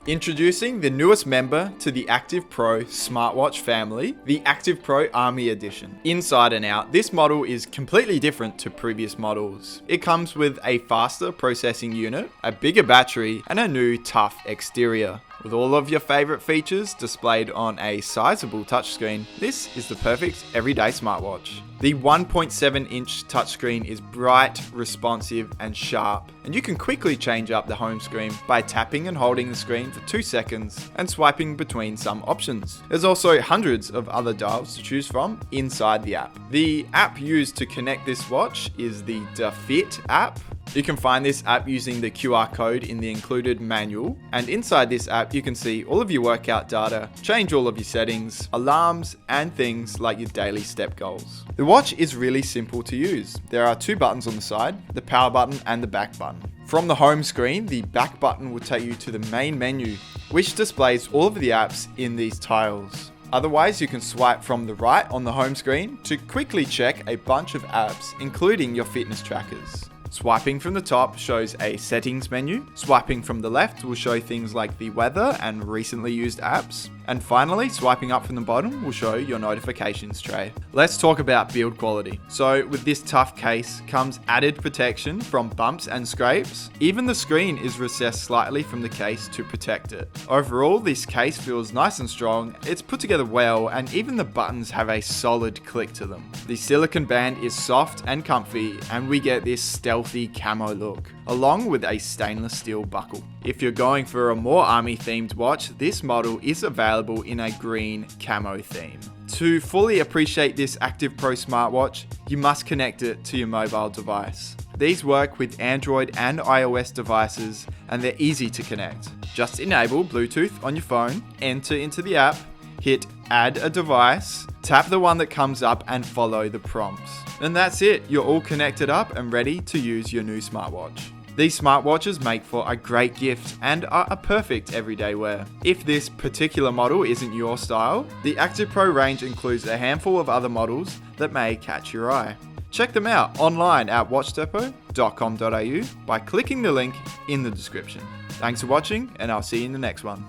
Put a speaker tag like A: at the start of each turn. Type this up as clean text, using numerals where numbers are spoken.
A: Introducing the newest member to the Active Pro smartwatch family, the Active Pro Army Edition. Inside and out, this model is completely different to previous models. It comes with a faster processing unit, a bigger battery, and a new tough exterior. With all of your favorite features displayed on a sizable touchscreen, this is the perfect everyday smartwatch. The 1.7-inch touchscreen is bright, responsive, and sharp, and you can quickly change up the home screen by tapping and holding the screen for 2 seconds and swiping between some options. There's also hundreds of other dials to choose from inside the app. The app used to connect this watch is the DaFit app. You can find this app using the QR code in the included manual, and inside this app you can see all of your workout data, change all of your settings, alarms, and things like your daily step goals. The watch is really simple to use. There are 2 buttons on the side, the power button and the back button. From the home screen, the back button will take you to the main menu, which displays all of the apps in these tiles. Otherwise, you can swipe from the right on the home screen to quickly check a bunch of apps, including your fitness trackers. Swiping from the top shows a settings menu. Swiping from the left will show things like the weather and recently used apps. And finally, swiping up from the bottom will show your notifications tray. Let's talk about build quality. So with this tough case comes added protection from bumps and scrapes. Even the screen is recessed slightly from the case to protect it. Overall, this case feels nice and strong, it's put together well, and even the buttons have a solid click to them. The silicone band is soft and comfy, and we get this stealthy camo look, along with a stainless steel buckle. If you're going for a more army themed watch, this model is available in a green camo theme. To fully appreciate this Active Pro smartwatch, you must connect it to your mobile device. These work with Android and iOS devices, and they're easy to connect. Just enable Bluetooth on your phone, enter into the app, hit add a device, tap the one that comes up and follow the prompts. And that's it, you're all connected up and ready to use your new smartwatch. These smartwatches make for a great gift and are a perfect everyday wear. If this particular model isn't your style, the Active Pro range includes a handful of other models that may catch your eye. Check them out online at watchdepot.com.au by clicking the link in the description. Thanks for watching, and I'll see you in the next one.